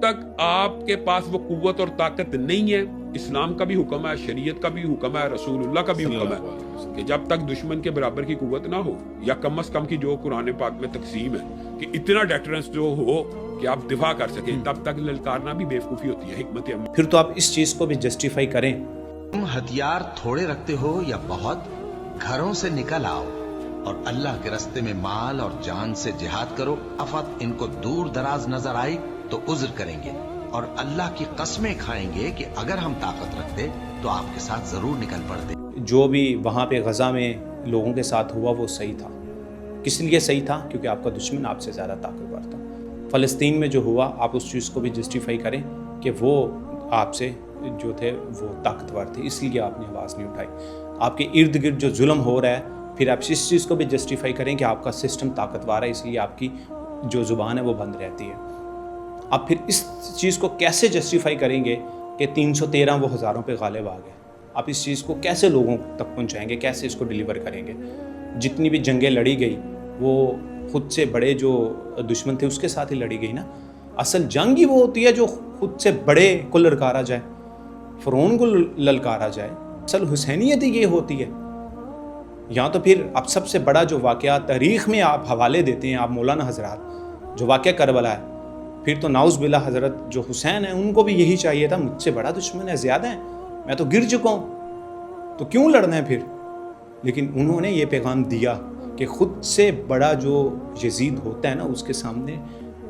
تک آپ کے پاس وہ قوت اور طاقت نہیں ہے، اسلام کا بھی حکم ہے، شریعت کا بھی حکم ہے، رسول اللہ کا بھی حکم ہے کہ جب تک دشمن کے برابر کی قوت نہ ہو، یا کم از کم کی جو قرآن پاک میں تقسیم ہے کہ اتنا ڈیٹرنس جو ہو کہ آپ دفاع کر سکیں، تب تک للکارنا بھی بیوقوفی ہوتی ہے، حکمت عملی۔ پھر تو آپ اس چیز کو بھی جسٹیفائی کریں۔ تم ہتھیار تھوڑے رکھتے ہو یا بہت، گھروں سے نکل آؤ اور اللہ کے راستے میں مال اور جان سے جہاد کرو۔ آفت ان کو دور دراز نظر آئی تو عذر کریں گے اور اللہ کی قسمیں کھائیں گے کہ اگر ہم طاقت رکھتے تو آپ کے ساتھ ضرور نکل پڑتے۔ جو بھی وہاں پہ غزہ میں لوگوں کے ساتھ ہوا وہ صحیح تھا۔ کس لیے صحیح تھا؟ کیونکہ آپ کا دشمن آپ سے زیادہ طاقتور تھا۔ فلسطین میں جو ہوا آپ اس چیز کو بھی جسٹیفائی کریں کہ وہ آپ سے جو تھے وہ طاقتور تھے، اس لیے آپ نے آواز نہیں اٹھائی۔ آپ کے ارد گرد جو ظلم ہو رہا ہے، پھر آپ اس چیز کو بھی جسٹیفائی کریں کہ آپ کا سسٹم طاقتور ہے، اس لیے آپ کی جو زبان ہے وہ بند رہتی ہے۔ آپ پھر اس چیز کو کیسے جسٹیفائی کریں گے کہ 313 وہ ہزاروں پہ غالب آ گئے؟ آپ اس چیز کو کیسے لوگوں تک پہنچائیں گے؟ کیسے اس کو ڈیلیور کریں گے؟ جتنی بھی جنگیں لڑی گئی وہ خود سے بڑے جو دشمن تھے اس کے ساتھ ہی لڑی گئی نا۔ اصل جنگ ہی وہ ہوتی ہے جو خود سے بڑے کو للکارا جائے، فرعون کو للکارا جائے۔ اصل حسینیت ہی یہ ہوتی ہے۔ یا تو پھر اب سب سے بڑا جو واقعہ تاریخ میں آپ حوالے دیتے ہیں، آپ مولانا حضرات، جو واقعہ کربلا ہے، پھر تو نعوذ باللہ حضرت جو حسین ہیں ان کو بھی یہی چاہیے تھا، مجھ سے بڑا دشمن ہے، زیادہ ہے، میں تو گر چکا ہوں، تو کیوں لڑنا ہے پھر؟ لیکن انہوں نے یہ پیغام دیا کہ خود سے بڑا جو یزید ہوتا ہے نا، اس کے سامنے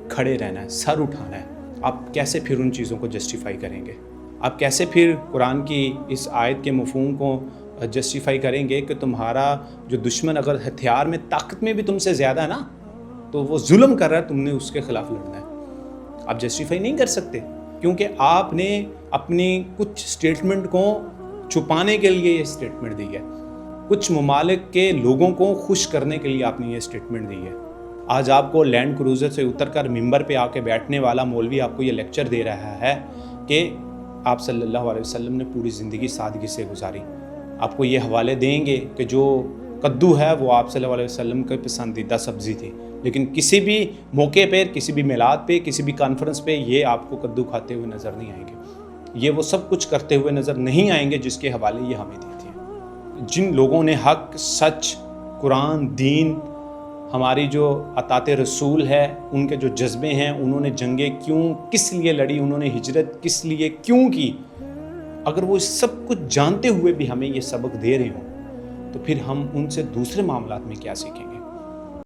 کھڑے رہنا ہے، سر اٹھانا ہے۔ آپ کیسے پھر ان چیزوں کو جسٹیفائی کریں گے؟ آپ کیسے پھر قرآن کی اس آیت کے مفہوم کو جسٹیفائی کریں گے کہ تمہارا جو دشمن اگر ہتھیار میں طاقت میں بھی تم سے زیادہ ہے نا، تو وہ ظلم کر رہا ہے، تم نے اس کے خلاف لڑنا ہے؟ آپ جسٹیفائی نہیں کر سکتے، کیونکہ آپ نے اپنی کچھ سٹیٹمنٹ کو چھپانے کے لیے یہ سٹیٹمنٹ دی ہے، کچھ ممالک کے لوگوں کو خوش کرنے کے لیے آپ نے یہ سٹیٹمنٹ دی ہے۔ آج آپ کو لینڈ کروزر سے اتر کر ممبر پہ آ کے بیٹھنے والا مولوی آپ کو یہ لیکچر دے رہا ہے کہ آپ صلی اللہ علیہ وسلم نے پوری زندگی سادگی سے گزاری۔ آپ کو یہ حوالے دیں گے کہ جو کدو ہے وہ آپ صلی اللہ علیہ وسلم کی پسندیدہ سبزی تھی، لیکن کسی بھی موقع پہ، کسی بھی میلاد پہ، کسی بھی کانفرنس پہ یہ آپ کو کدو کھاتے ہوئے نظر نہیں آئیں گے۔ یہ وہ سب کچھ کرتے ہوئے نظر نہیں آئیں گے جس کے حوالے یہ ہمیں دیتے ہیں۔ جن لوگوں نے حق، سچ، قرآن، دین، ہماری جو اطاعت رسول ہے، ان کے جو جذبے ہیں، انہوں نے جنگیں کیوں، کس لیے لڑی، انہوں نے ہجرت کس لیے کیوں کی، اگر وہ سب کچھ جانتے ہوئے بھی ہمیں یہ سبق دے رہے ہوں تو پھر ہم ان سے دوسرے معاملات میں کیا سیکھیں گے؟